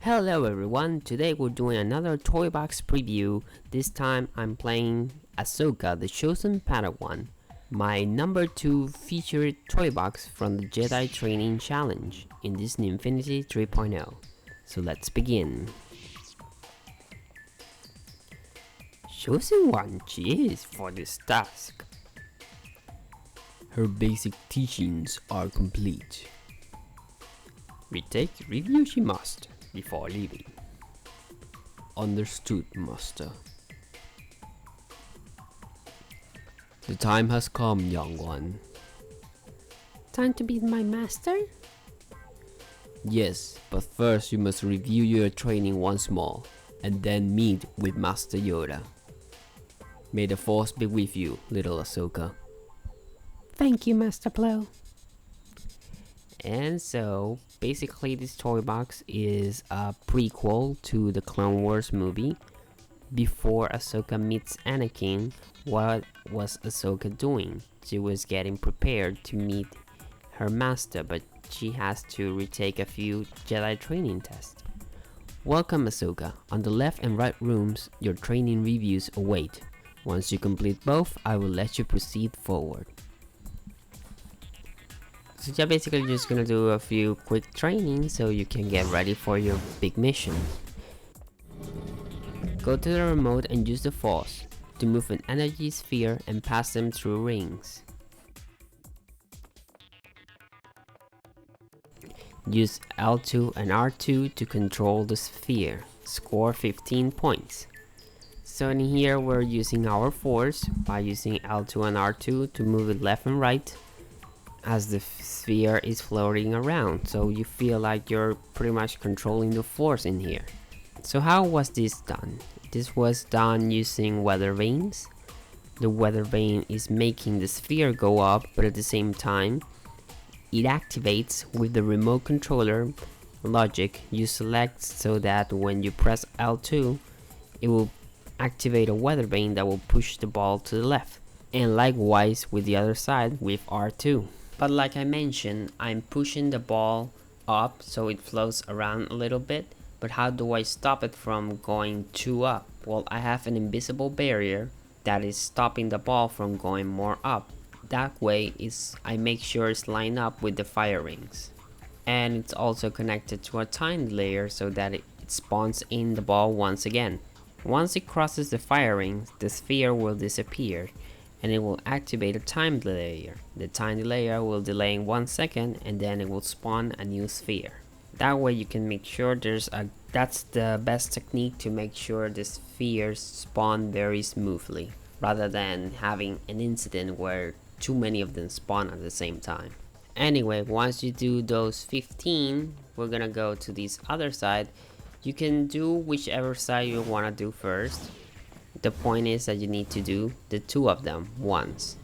Hello everyone, today we're doing another toy box preview. This time I'm playing Ahsoka, the chosen Padawan, my number 2 featured toy box from the Jedi Training Challenge in Disney Infinity 3.0. So let's begin. Chosen one she is for this task. Her basic teachings are complete. Retake review she must before leaving. Understood, Master. The time has come, young one. Time to be my master? Yes, but first you must review your training once more, and then meet with Master Yoda. May the Force be with you, little Ahsoka. Thank you, Master Plo. And so, basically this toy box is a prequel to the Clone Wars movie. Before Ahsoka meets Anakin, what was Ahsoka doing? She was getting prepared to meet her master, but she has to retake a few Jedi training tests. Welcome, Ahsoka. On the left and right rooms, your training reviews await. Once you complete both, I will let you proceed forward. So you're basically just gonna do a few quick trainings so you can get ready for your big mission. Go to the remote and use the Force to move an energy sphere and pass them through rings. Use L2 and R2 to control the sphere. Score 15 points. So in here we're using our Force by using L2 and R2 to move it left and right as the sphere is floating around, so you feel like you're pretty much controlling the Force in here. So how was this done? This was done using weather vanes. The weather vane is making the sphere go up, but at the same time it activates with the remote controller logic you select, so that when you press L2 it will activate a weather vane that will push the ball to the left, and likewise with the other side with R2. But like I mentioned, I'm pushing the ball up so it floats around a little bit. But how do I stop it from going too up? Well, I have an invisible barrier that is stopping the ball from going more up. That way I make sure it's lined up with the fire rings. And it's also connected to a time layer so that it spawns in the ball once again. Once it crosses the fire rings, the sphere will disappear and it will activate a time layer. The time layer will delay in 1 second and then it will spawn a new sphere. That way you can make sure that's the best technique to make sure the spheres spawn very smoothly, rather than having an incident where too many of them spawn at the same time. Anyway, once you do those 15, we're gonna go to this other side. You can do whichever side you wanna do first. The point is that you need to do the two of them once.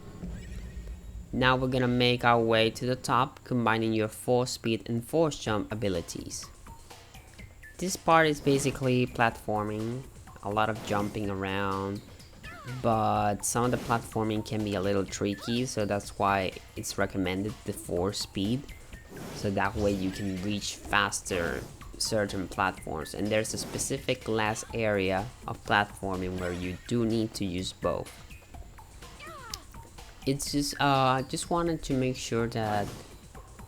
Now we're gonna make our way to the top, combining your force speed and force jump abilities. This part is basically platforming, a lot of jumping around, but some of the platforming can be a little tricky, so that's why it's recommended the force speed, so that way you can reach faster certain platforms. And there's a specific last area of platforming where you do need to use both. It's just wanted to make sure that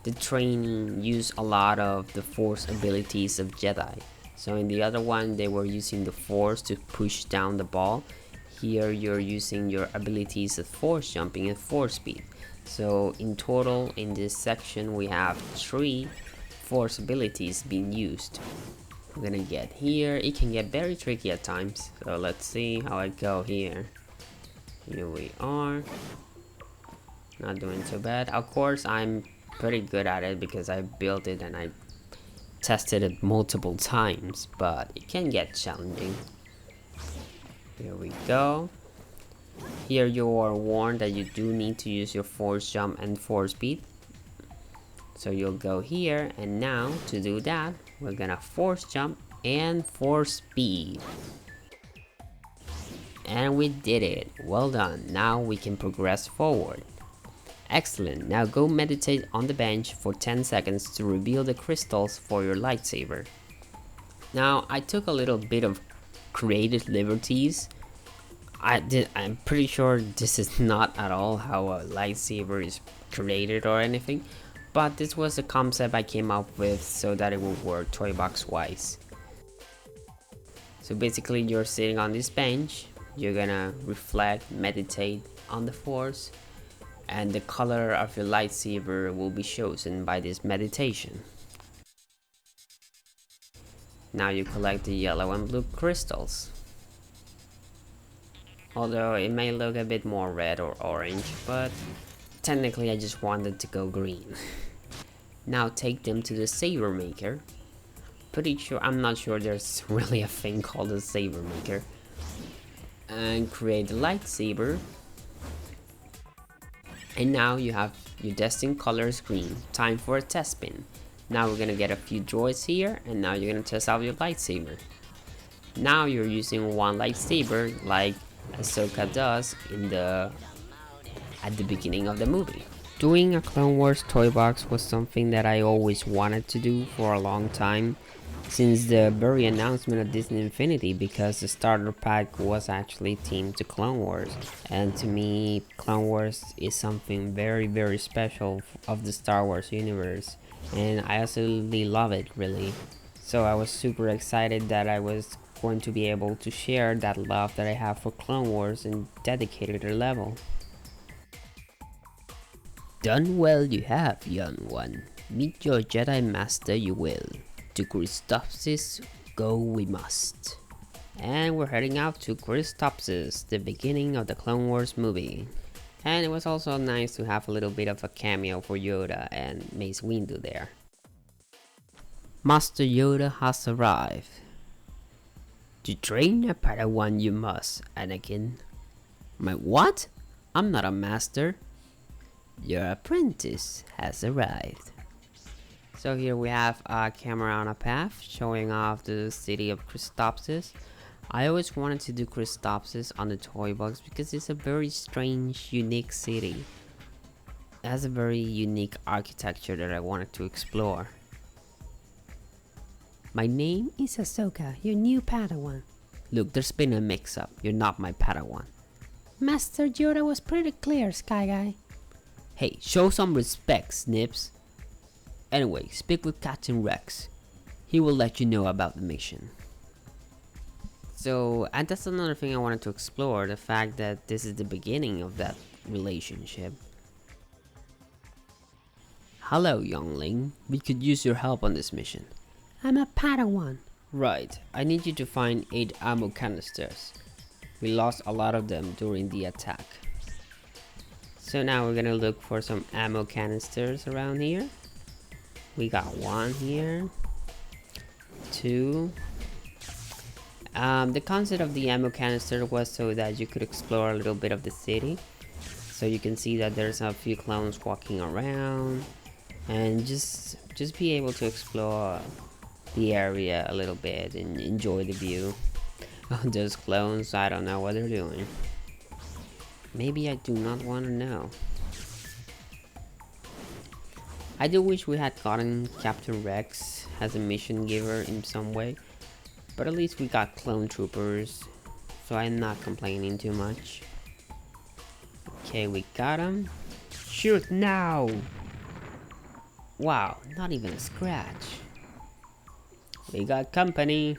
the training use a lot of the force abilities of Jedi. So in the other one they were using the force to push down the ball. Here you're using your abilities of force jumping and force speed. So in total in this section we have 3 force abilities being used. We're gonna get here. It can get very tricky at times, so let's see how I go here. Here we are. Not doing so bad. Of course I'm pretty good at it because I built it and I tested it multiple times, but it can get challenging. Here we go. Here you are warned that you do need to use your force jump and force speed. So you'll go here, and now to do that we're gonna force jump and force speed. And we did it. Well done. Now we can progress forward. Excellent. Now go meditate on the bench for 10 seconds to reveal the crystals for your lightsaber. Now I took a little bit of creative liberties. I'm pretty sure this is not at all how a lightsaber is created or anything, but this was the concept I came up with so that it would work toy box wise. So basically you're sitting on this bench, you're gonna reflect, meditate on the force, and the color of your lightsaber will be chosen by this meditation. Now you collect the yellow and blue crystals. Although it may look a bit more red or orange, but technically I just wanted to go green. Now take them to the saber maker. I'm not sure there's really a thing called a saber maker. And create the lightsaber. And now you have your destined colors green. Time for a test spin. Now we're gonna get a few droids here, and now you're gonna test out your lightsaber. Now you're using one lightsaber like Ahsoka does at the beginning of the movie. Doing a Clone Wars toy box was something that I always wanted to do for a long time, since the very announcement of Disney Infinity, because the starter pack was actually themed to Clone Wars, and to me Clone Wars is something very special of the Star Wars universe, and I absolutely love it, really. So I was super excited that I was going to be able to share that love that I have for Clone Wars and dedicated a level. Done well you have, young one. Meet your Jedi Master you will. To Christophsis go we must. And we're heading out to Christophsis, the beginning of the Clone Wars movie. And it was also nice to have a little bit of a cameo for Yoda and Mace Windu there. Master Yoda has arrived. To train a Padawan you must, Anakin. My what? I'm not a master. Your apprentice has arrived. So here we have a camera on a path showing off the city of Christophsis. I always wanted to do Christophsis on the toy box because it's a very strange, unique city. It has a very unique architecture that I wanted to explore. My name is Ahsoka, your new Padawan. Look, there's been a mix-up. You're not my Padawan. Master Yoda was pretty clear, Sky Guy. Hey, show some respect, Snips. Anyway, speak with Captain Rex. He will let you know about the mission. So, and that's another thing I wanted to explore, the fact that this is the beginning of that relationship. Hello, youngling. We could use your help on this mission. I'm a Padawan. Right, I need you to find 8 ammo canisters. We lost a lot of them during the attack. So now we're gonna look for some ammo canisters around here. We got 1 here, 2. The concept of the ammo canister was so that you could explore a little bit of the city. So you can see that there's a few clones walking around, and just be able to explore the area a little bit and enjoy the view. Those clones, I don't know what they're doing. Maybe I do not want to know. I do wish we had gotten Captain Rex as a mission giver in some way, but at least we got clone troopers, so I'm not complaining too much. Okay, we got him. Shoot now! Wow, not even a scratch. We got company.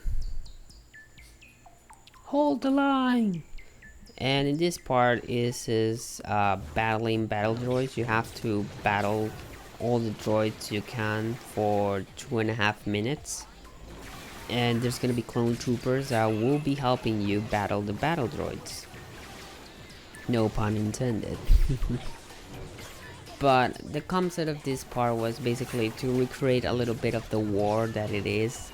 Hold the line! And in this part is battling battle droids. You have to battle all the droids you can for 2.5 minutes. And there's gonna be clone troopers that will be helping you battle the battle droids. No pun intended. But the concept of this part was basically to recreate a little bit of the war that it is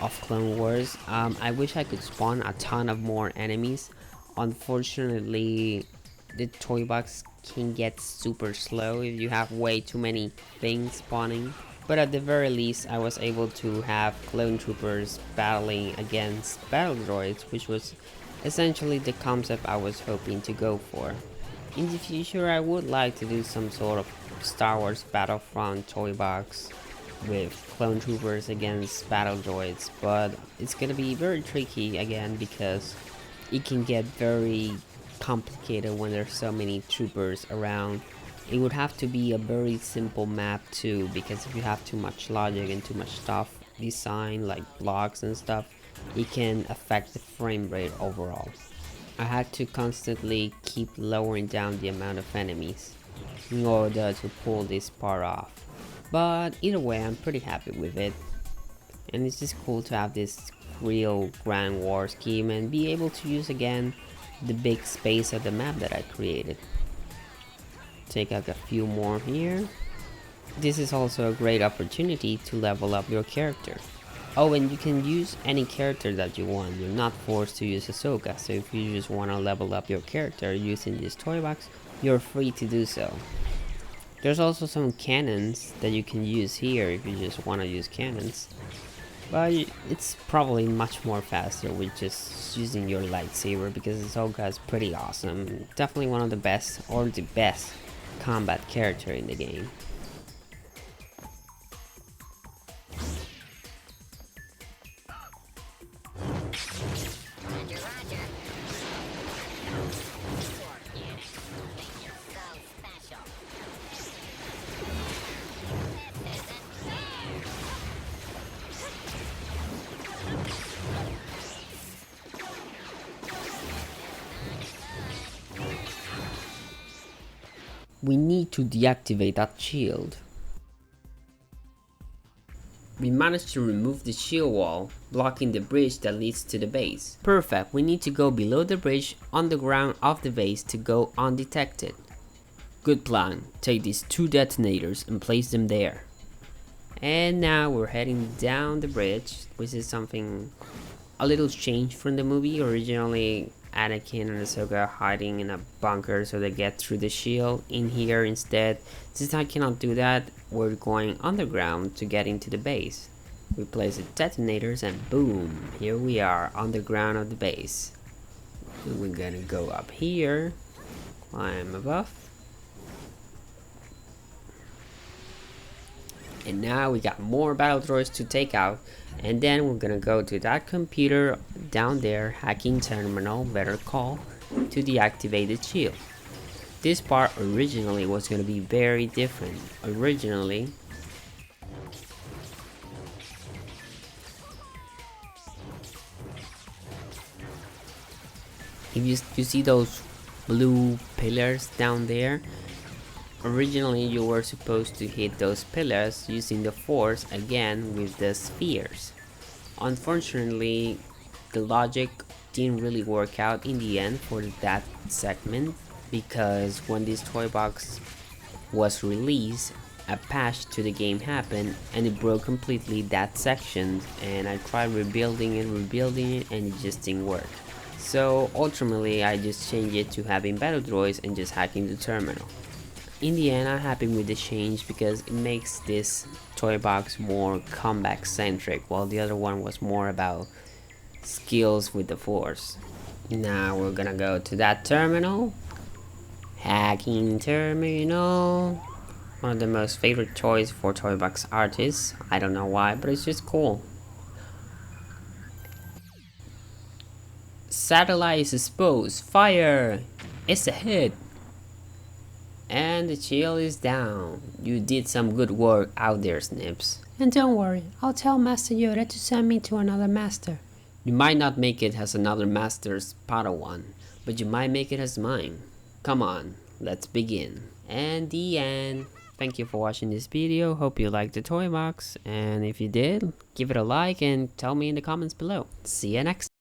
of Clone Wars. I wish I could spawn a ton of more enemies. Unfortunately, the toy box can get super slow if you have way too many things spawning. But at the very least, I was able to have clone troopers battling against battle droids, which was essentially the concept I was hoping to go for. In the future, I would like to do some sort of Star Wars Battlefront toy box, with clone troopers against battle droids, but it's gonna be very tricky again because it can get very complicated when there's so many troopers around. It would have to be a very simple map too, because if you have too much logic and too much stuff designed like blocks and stuff, it can affect the frame rate overall. I had to constantly keep lowering down the amount of enemies in order to pull this part off. But either way, I'm pretty happy with it. And it's just cool to have this real grand war scheme and be able to use again the big space of the map that I created. Take out a few more here. This is also a great opportunity to level up your character. Oh, and you can use any character that you want. You're not forced to use Ahsoka, so if you just want to level up your character using this toy box, you're free to do so. There's also some cannons that you can use here if you just want to use cannons. But it's probably much more faster with just using your lightsaber, because Ahsoka is pretty awesome. Definitely one of the best, or the best, combat character in the game. We need to deactivate that shield. We managed to remove the shield wall, blocking the bridge that leads to the base. Perfect, we need to go below the bridge on the ground of the base to go undetected. Good plan, take these 2 detonators and place them there. And now we're heading down the bridge, which is something a little changed from the movie. Originally, Anakin and Ahsoka are hiding in a bunker so they get through the shield. In here instead, since I cannot do that, we're going underground to get into the base. We place the detonators and boom, here we are on the ground of the base. And we're gonna go up here, climb above. And now we got more battle droids to take out, and then we're gonna go to that computer down there, hacking terminal, better call, to deactivate the shield. This part originally was gonna be very different. Originally, if you see those blue pillars down there, originally you were supposed to hit those pillars using the force again with the spheres. Unfortunately, the logic didn't really work out in the end for that segment, because when this toy box was released, a patch to the game happened and it broke completely that section, and I tried rebuilding it and it just didn't work. So ultimately I just changed it to having battle droids and just hacking the terminal. In the end, I'm happy with the change because it makes this toy box more combat centric, while the other one was more about skills with the force. Now we're gonna go to that terminal. Hacking terminal. One of the most favorite toys for toy box artists. I don't know why, but it's just cool. Satellite is exposed. Fire! It's a hit. And the shield is down. You did some good work out there, Snips. And don't worry, I'll tell Master Yoda to send me to another master. You might not make it as another master's Padawan, but you might make it as mine. Come on, let's begin. And the end. Thank you for watching this video. Hope you liked the toy box. And if you did, give it a like and tell me in the comments below. See you next time.